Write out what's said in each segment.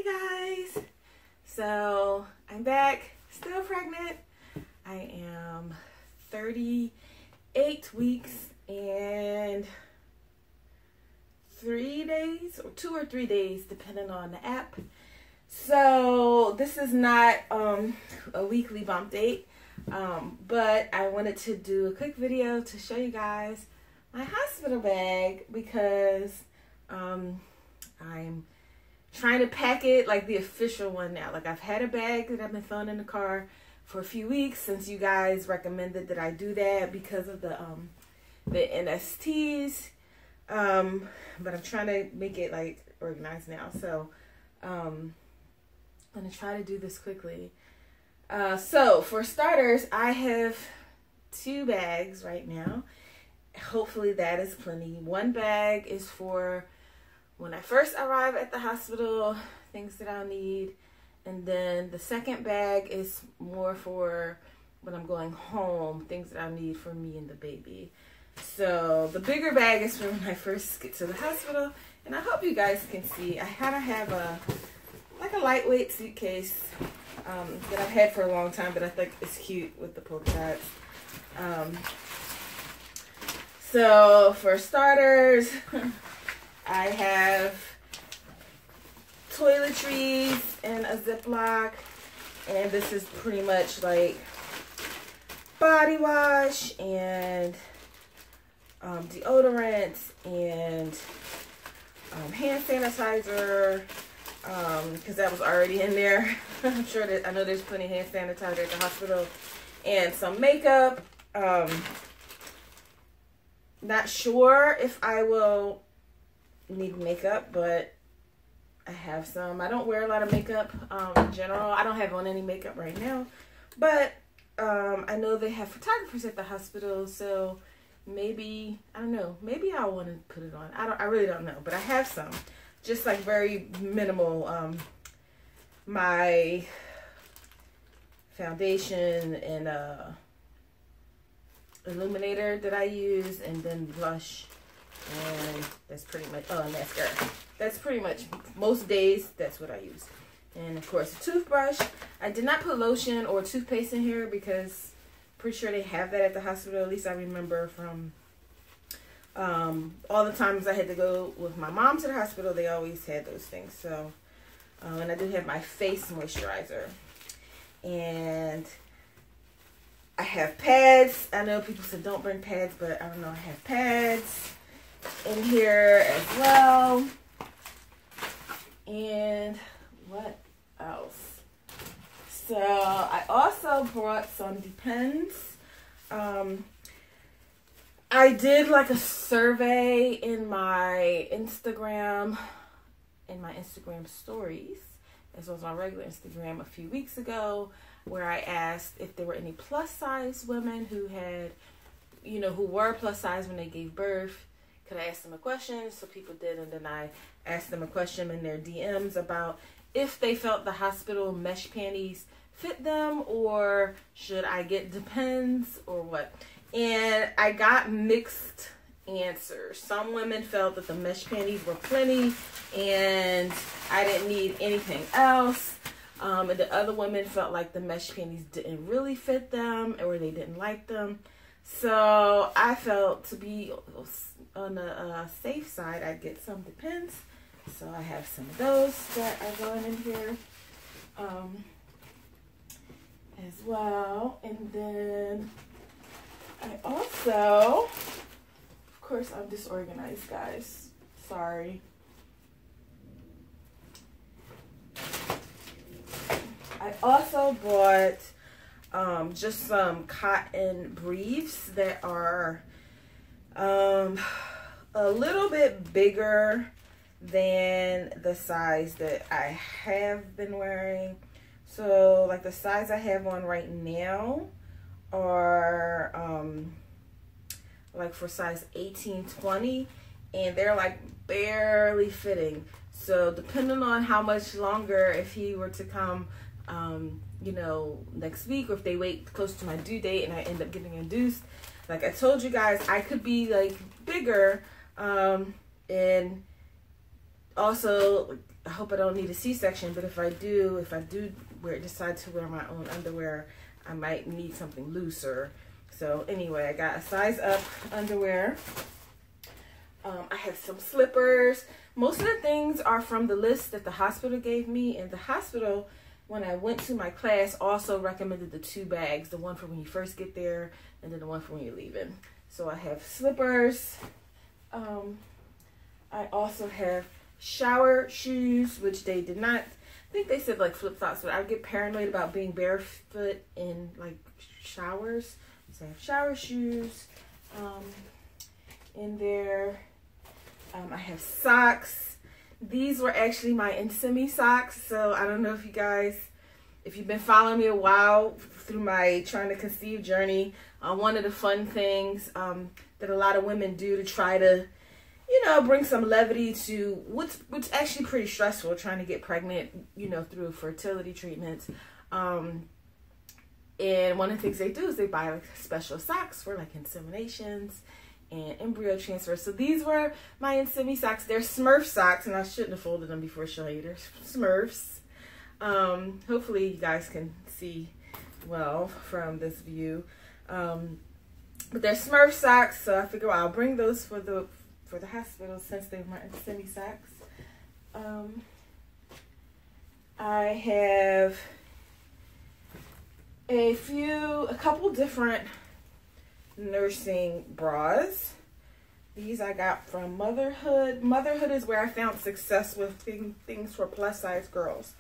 guys, so I'm back, still pregnant. I am 38 weeks and 3 days, or 2 or 3 days depending on the app. So this is not a weekly bump date, but I wanted to do a quick video to show you guys my hospital bag because I'm trying to pack it like the official one now. Like, I've had a bag that I've been throwing in the car for a few weeks since you guys recommended that I do that because of the NSTs. But I'm trying to make it like organized now. So I'm gonna try to do this quickly. So for starters, I have 2 bags right now. Hopefully that is plenty. One bag is for when I first arrive at the hospital, things that I'll need. And then the second bag is more for when I'm going home, things that I need for me and the baby. So the bigger bag is for when I first get to the hospital. And I hope you guys can see, I kind of have a lightweight suitcase that I've had for a long time, but I think it's cute with the polka dots. So for starters, I have toiletries in a Ziploc, and this is pretty much like body wash and deodorant and hand sanitizer, because that was already in there. I'm sure that I know there's plenty of hand sanitizer at the hospital, and some makeup. Not sure if I will need makeup, but I have some. I don't wear a lot of makeup in general. I don't have on any makeup right now, but I know they have photographers at the hospital, so maybe, I don't know, maybe I want to put it on. I really don't know, but I have some, just like very minimal. My foundation and illuminator that I use, and then blush, and that's pretty much, and mascara. That's pretty much, most days, that's what I use. And of course, a toothbrush. I did not put lotion or toothpaste in here because I'm pretty sure they have that at the hospital. At least I remember from all the times I had to go with my mom to the hospital, they always had those things. So, and I do have my face moisturizer. And I have pads. I know people said don't bring pads, but I don't know, I have pads in here as well. And what else? So I also brought some Depends. I did like a survey in my Instagram stories, as well as my regular Instagram a few weeks ago, where I asked if there were any plus size women who had, who were plus size when they gave birth. Could I ask them a question? So people did, and then I asked them a question in their DMs about if they felt the hospital mesh panties fit them, or should I get Depends, or what. And I got mixed answers. Some women felt that the mesh panties were plenty and I didn't need anything else. And the other women felt like the mesh panties didn't really fit them, or they didn't like them. So I felt, to be on the safe side, I'd get some Depends. So I have some of those that are going in here as well. And then I also, of course, I'm disorganized, guys. Sorry. I also bought just some cotton briefs that are a little bit bigger than the size that I have been wearing. So like the size I have on right now are like for size 18-20, and they're like barely fitting. So depending on how much longer, if he were to come next week, or if they wait close to my due date and I end up getting induced, like I told you guys, I could be like bigger, and Also, I hope I don't need a C-section, but if I do decide to wear my own underwear, I might need something looser. So anyway, I got a size up underwear. I have some slippers. Most of the things are from the list that the hospital gave me, and the hospital, when I went to my class, also recommended the 2 bags, the one for when you first get there and then the one for when you're leaving. So I have slippers. I also have shower shoes, which they did not, I think they said like flip-flops, but I get paranoid about being barefoot in like showers. So I have shower shoes in there. I have socks. These were actually my Insemi socks. So I don't know if you guys, if you've been following me a while through my trying to conceive journey, one of the fun things that a lot of women do to try to, you know, bring some levity to what's actually pretty stressful, trying to get pregnant, you know, through fertility treatments. And one of the things they do is they buy like special socks for like inseminations and embryo transfer. So these were my Insemi socks. They're Smurf socks, and I shouldn't have folded them before showing you. They're Smurfs. Hopefully you guys can see well from this view. But they're Smurf socks, so I figure I'll bring those for the hospital since they're my Insemi socks. I have a couple different nursing bras. These I got from Motherhood. Motherhood is where I found success with things for plus size girls.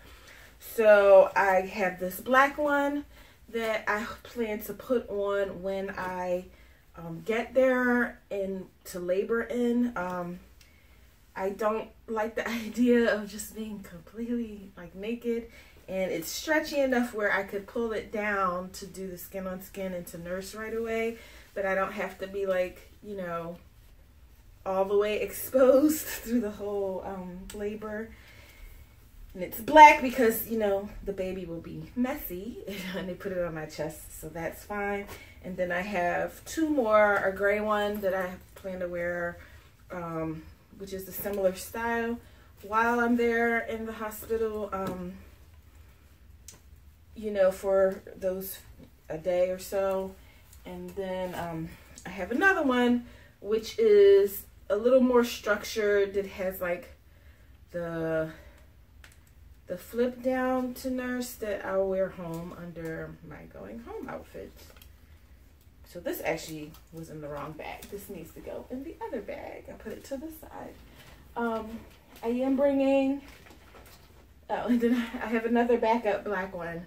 So I have this black one that I plan to put on when I get there and to labor in. I don't like the idea of just being completely like naked, and it's stretchy enough where I could pull it down to do the skin on skin and to nurse right away, but I don't have to be like, you know, all the way exposed through the whole labor. And it's black because, you know, the baby will be messy and they put it on my chest, so that's fine. And then I have 2 more, a gray one that I plan to wear, which is a similar style while I'm there in the hospital, you know, for a day or so. And then I have another one which is a little more structured. It has like the flip down to nurse that I'll wear home under my going home outfit. So this actually was in the wrong bag. This needs to go in the other bag. I put it to the side. I am bringing, and then I have another backup black one,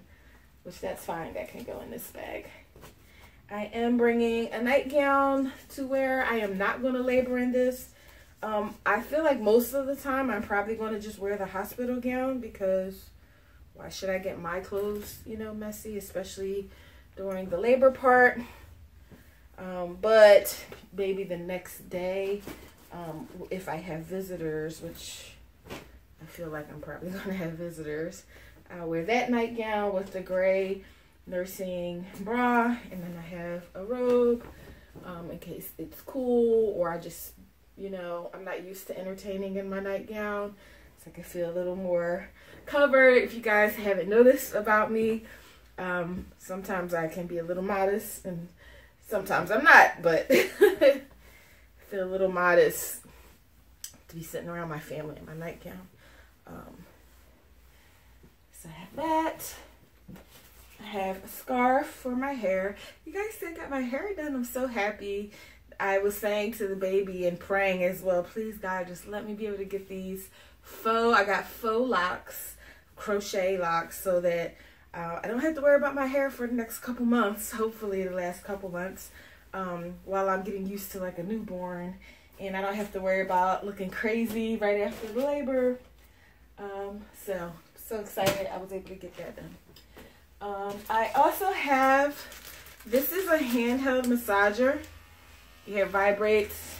which that's fine. That can go in this bag. I am bringing a nightgown to wear. I am not going to labor in this. I feel like most of the time I'm probably going to just wear the hospital gown, because why should I get my clothes, you know, messy, especially during the labor part. But maybe the next day, if I have visitors, which I feel like I'm probably going to have visitors, I'll wear that nightgown with the gray nursing bra, and then I have a robe in case it's cool, or I just, you know, I'm not used to entertaining in my nightgown, so I can feel a little more covered. If you guys haven't noticed about me, sometimes I can be a little modest, and sometimes I'm not, but I feel a little modest to be sitting around my family in my nightgown. So I have that. I have a scarf for my hair. You guys see I got my hair done. I'm so happy. I was saying to the baby and praying as well, please God, just let me be able to get these I got faux locks, crochet locks, so that I don't have to worry about my hair for the next couple months, hopefully the last couple months, while I'm getting used to like a newborn, and I don't have to worry about looking crazy right after the labor. So excited I was able to get that done. I also have, this is a handheld massager. It vibrates.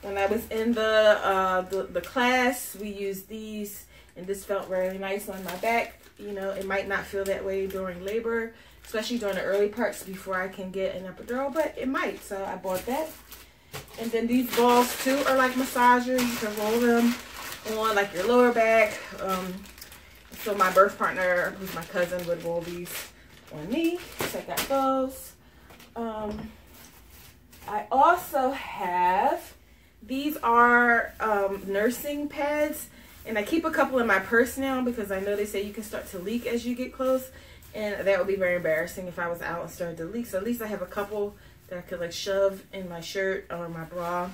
When I was in the class, we used these, and this felt really nice on my back. You know, it might not feel that way during labor, especially during the early parts before I can get an epidural, but it might, so I bought that. And then these balls too are like massagers. You can roll them on like your lower back. So my birth partner, who's my cousin, would roll these on me. So I got those. I also have, these are nursing pads, and I keep a couple in my purse now because I know they say you can start to leak as you get close, and that would be very embarrassing if I was out and started to leak. So at least I have a couple that I could like shove in my shirt or my bra.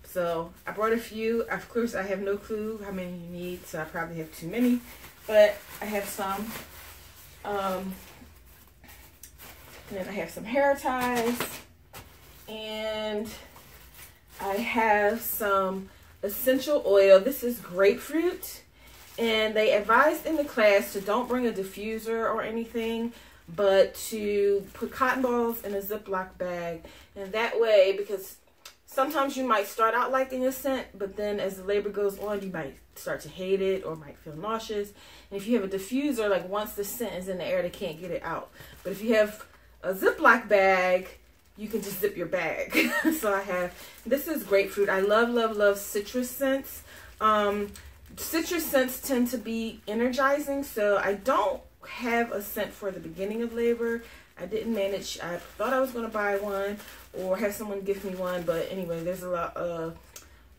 So I brought a few. Of course, I have no clue how many you need, so I probably have too many, but I have some. And then I have some hair ties, and I have some essential oil. This is grapefruit, and they advised in the class to don't bring a diffuser or anything, but to put cotton balls in a Ziploc bag. And that way, because sometimes you might start out liking a scent, but then as the labor goes on, you might start to hate it or might feel nauseous. And if you have a diffuser, like once the scent is in the air, they can't get it out. But if you have a Ziploc bag, you can just zip your bag. So I have, this is grapefruit. I love, love, love citrus scents. Citrus scents tend to be energizing, so I don't have a scent for the beginning of labor. I didn't manage. I thought I was going to buy one or have someone give me one, but anyway, there's a lot of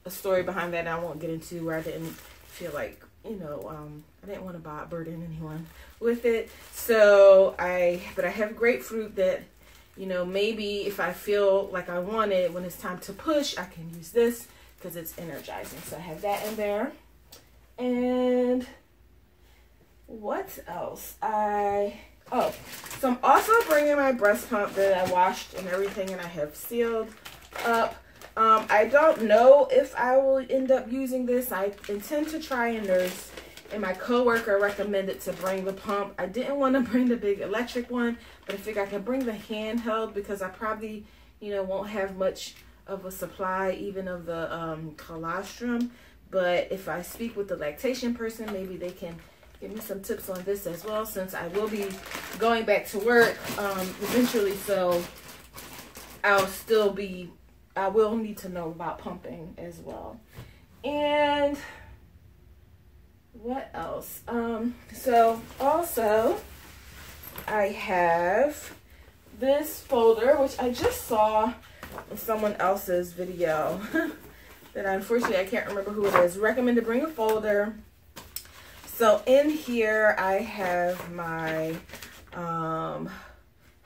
a story behind that I won't get into, where I didn't feel like, you know, I didn't want to burden anyone with it. So but I have grapefruit that, you know, maybe if I feel like I want it when it's time to push, I can use this because it's energizing. So I have that in there. And what else? So I'm also bringing my breast pump that I washed and everything, and I have sealed up. I don't know if I will end up using this. I intend to try and nurse, and my coworker recommended to bring the pump. I didn't want to bring the big electric one, but I figure I can bring the handheld because I probably, you know, won't have much of a supply even of the colostrum. But if I speak with the lactation person, maybe they can give me some tips on this as well, since I will be going back to work eventually. So I will need to know about pumping as well. And what else? So also I have this folder, which I just saw in someone else's video that unfortunately I can't remember who it is. Recommend to bring a folder. So in here I have my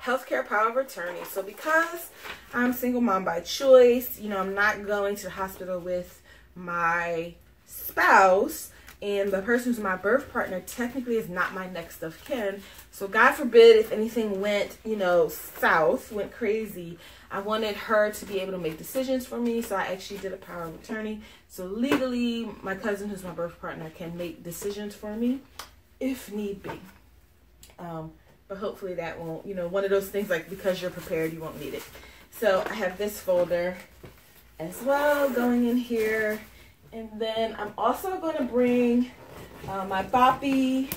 healthcare power of attorney. So because I'm single mom by choice, you know, I'm not going to the hospital with my spouse, and the person who's my birth partner technically is not my next of kin. So God forbid if anything went, you know, south, went crazy, I wanted her to be able to make decisions for me. So I actually did a power of attorney. So legally, my cousin who's my birth partner can make decisions for me if need be. But hopefully that won't, you know, one of those things like because you're prepared, you won't need it. So I have this folder as well going in here. And then I'm also going to bring my boppy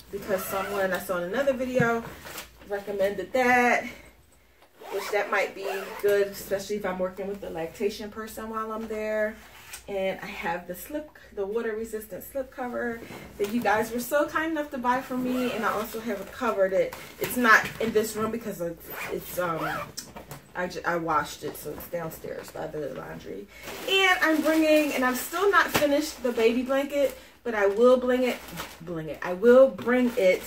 because someone I saw in another video recommended that, which that might be good, especially if I'm working with the lactation person while I'm there. And I have the water resistant slip cover that you guys were so kind enough to buy for me. And I also have a cover that it's not in this room because it's I washed it, so it's downstairs by the laundry. And I'm bringing, and I've still not finished the baby blanket, but I will I will bring it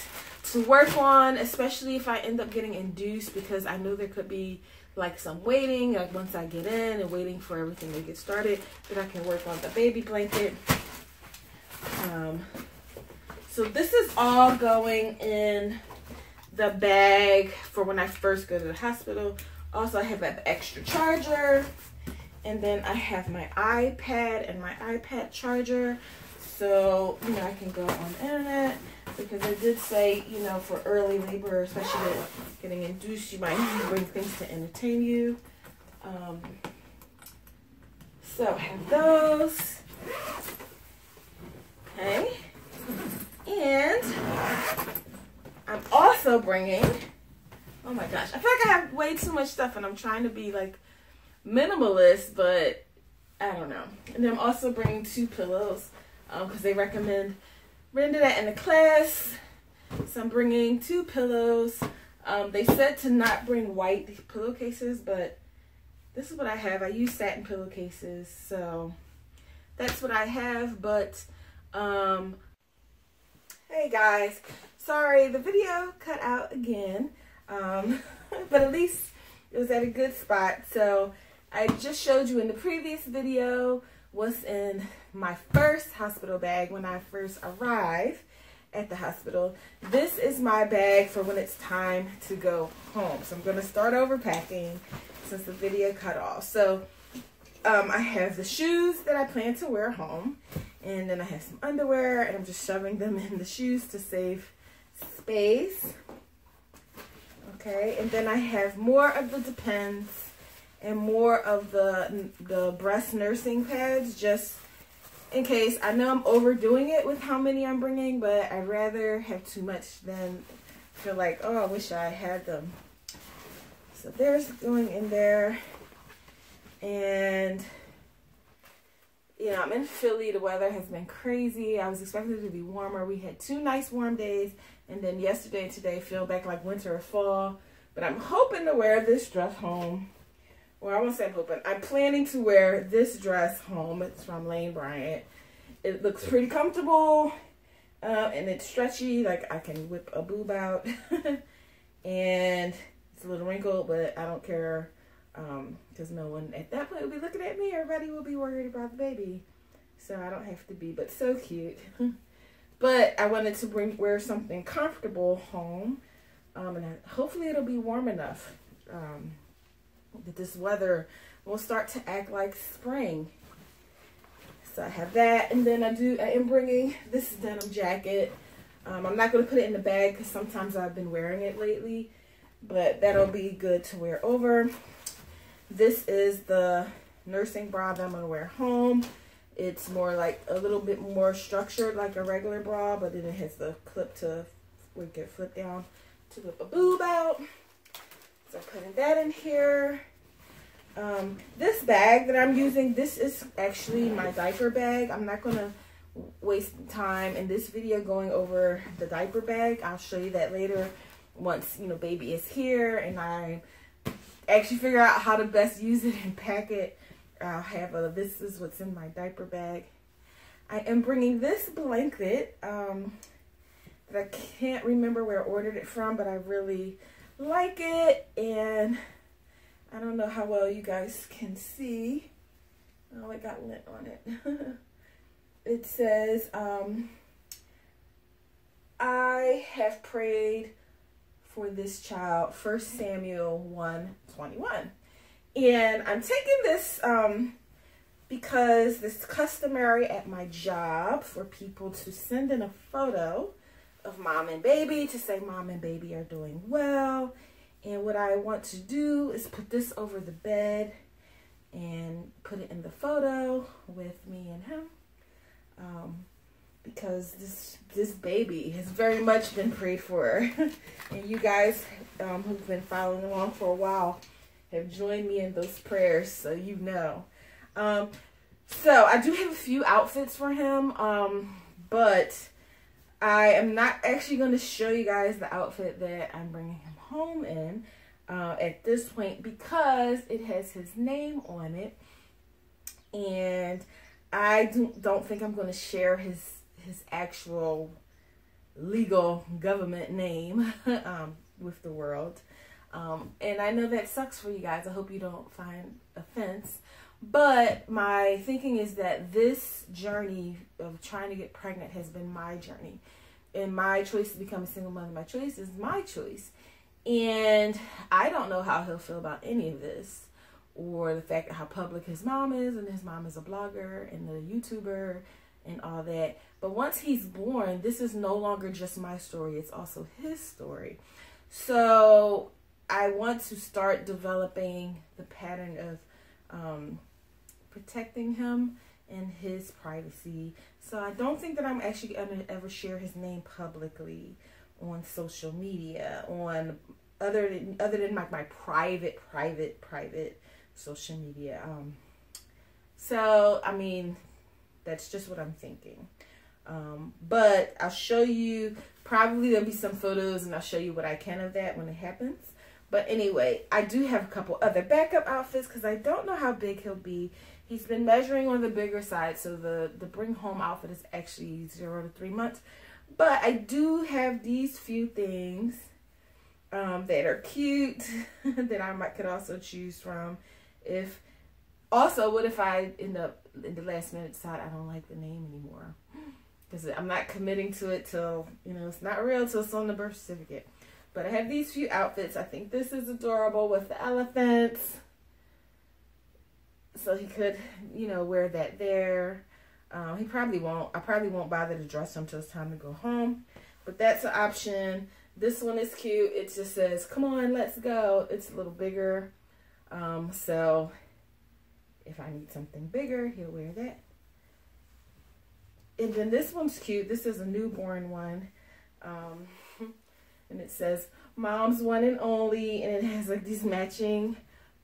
to work on, especially if I end up getting induced, because I know there could be like some waiting, like once I get in and waiting for everything to get started, that I can work on the baby blanket. So this is all going in the bag for when I first go to the hospital. Also, I have an extra charger, and then I have my iPad and my iPad charger, so, you know, I can go on the internet, because I did say, you know, for early labor, especially getting induced, you might need to bring things to entertain you. So I have those. Okay. And I'm also bringing, oh my gosh, I feel like I have way too much stuff and I'm trying to be like minimalist, but I don't know. And then I'm also bringing 2 pillows because they recommended that in the class. So I'm bringing 2 pillows. They said to not bring white pillowcases, but this is what I have. I use satin pillowcases, so that's what I have. But hey guys, sorry the video cut out again, but at least it was at a good spot. So I just showed you in the previous video what's in my first hospital bag when I first arrived at the hospital. This is my bag for when it's time to go home. So I'm going to start over packing since the video cut off. So I have the shoes that I plan to wear home, and then I have some underwear, and I'm just shoving them in the shoes to save space. Okay, and then I have more of the Depends and more of the breast nursing pads, just in case. I know I'm overdoing it with how many I'm bringing, but I'd rather have too much than feel like, oh, I wish I had them. So there's going in there. And, you know, I'm in Philly. The weather has been crazy. I was expecting it to be warmer. We had 2 nice warm days. And then yesterday and today feel back like winter or fall. But I'm hoping to wear this dress home. Well, I won't say I'm hoping. I'm planning to wear this dress home. It's from Lane Bryant. It looks pretty comfortable. And it's stretchy. Like, I can whip a boob out. And it's a little wrinkled, but I don't care. Because no one at that point will be looking at me. Everybody will be worried about the baby. So I don't have to be. But so cute. But I wanted to wear something comfortable home. And hopefully it'll be warm enough. That this weather will start to act like spring. So I have that, and then I am bringing this denim jacket. I'm not going to put it in the bag because sometimes I've been wearing it lately, but that'll be good to wear over. This is the nursing bra that I'm going to wear home. It's more like a little bit more structured like a regular bra, but then it has the clip to where you can flip down to whip a boob out. So I'm putting that in here. This bag that I'm using, this is actually my diaper bag. I'm not going to waste time in this video going over the diaper bag. I'll show you that later once, you know, baby is here and I actually figure out how to best use it and pack it. I'll have this is what's in my diaper bag. I am bringing this blanket that I can't remember where I ordered it from, but I really like it, and I don't know how well you guys can see. Oh, it got lint on it. It says, I have prayed for this child, 1 Samuel 1:21. And I'm taking this because it's customary at my job for people to send in a photo of mom and baby to say mom and baby are doing well. And what I want to do is put this over the bed and put it in the photo with me and him, because this baby has very much been prayed for. And you guys who've been following along for a while have joined me in those prayers, so you know. So I do have a few outfits for him, but I am not actually going to show you guys the outfit that I'm bringing him home in at this point because it has his name on it, and I don't think I'm going to share his actual legal government name with the world. And I know that sucks for you guys. I hope you don't find offense. But my thinking is that this journey of trying to get pregnant has been my journey. And my choice to become a single mother, my choice is my choice. And I don't know how he'll feel about any of this, or the fact that how public his mom is, and his mom is a blogger and a YouTuber and all that. But once he's born, this is no longer just my story. It's also his story. So I want to start developing the pattern of protecting him and his privacy. So I don't think that I'm actually going to ever share his name publicly on social media, on other than my private social media. So, I mean, that's just what I'm thinking. But I'll show you, probably there'll be some photos and I'll show you what I can of that when it happens. But anyway, I do have a couple other backup outfits because I don't know how big he'll be. He's been measuring on the bigger side, so the bring home outfit is actually 0 to 3 months. But I do have these few things that are cute that I could also choose from. What if I end up in the last minute decide I don't like the name anymore? Because I'm not committing to it till, it's not real till it's on the birth certificate. But I have these few outfits. I think this is adorable with the elephants. So he could, wear that there. He probably won't. I probably won't bother to dress him till it's time to go home. But that's an option. This one is cute. It just says, "Come on, let's go." It's a little bigger. So if I need something bigger, he'll wear that. And then this one's cute. This is a newborn one. And it says, "Mom's one and only." And it has like these matching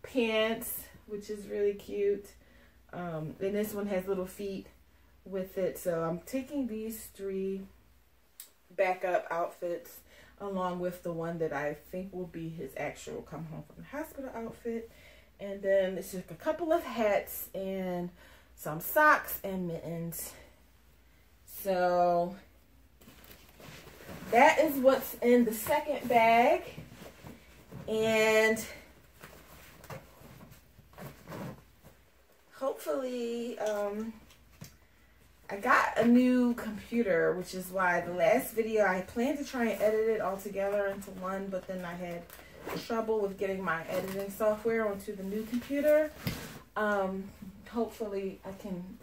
pants, which is really cute. And this one has little feet with it. So I'm taking these 3 backup outfits along with the one that I think will be his actual come home from the hospital outfit. And then it's just a couple of hats and some socks and mittens. So that is what's in the second bag. And hopefully, I got a new computer, which is why the last video I planned to try and edit it all together into one, but then I had trouble with getting my editing software onto the new computer. Hopefully I can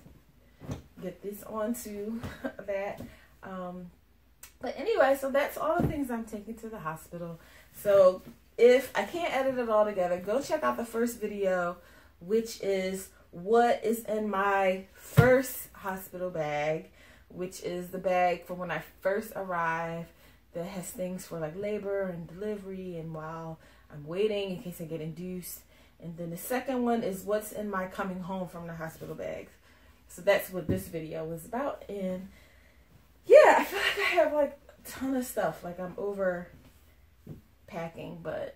get this onto that. But anyway, so that's all the things I'm taking to the hospital. So if I can't edit it all together, go check out the first video, which is what is in my first hospital bag, which is the bag for when I first arrive that has things for like labor and delivery and while I'm waiting in case I get induced. And then the second one is what's in my coming home from the hospital bags. So that's what this video was about. And yeah, I feel like I have like a ton of stuff. Like I'm over packing, but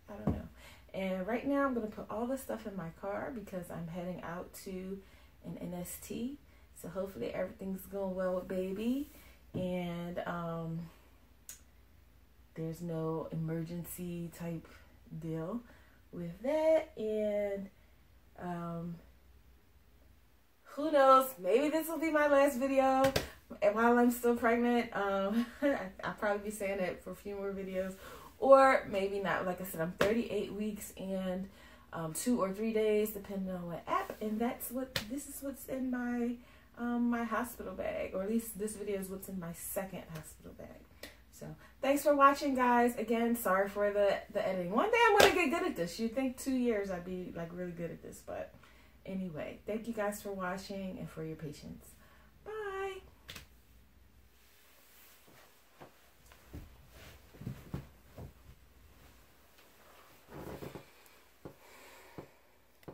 I don't know. And right now I'm going to put all the stuff in my car because I'm heading out to an NST. So hopefully everything's going well with baby. And there's no emergency type deal with that. And who knows? Maybe this will be my last video while I'm still pregnant. I'll probably be saying that for a few more videos. Or maybe not. Like I said, I'm 38 weeks and 2 or 3 days, depending on what app. And this is what's in my my hospital bag, or at least this video is what's in my second hospital bag. So thanks for watching, guys. Again, sorry for the editing. One day I'm gonna get good at this. You'd think 2 years I'd be like really good at this, but anyway, thank you guys for watching and for your patience.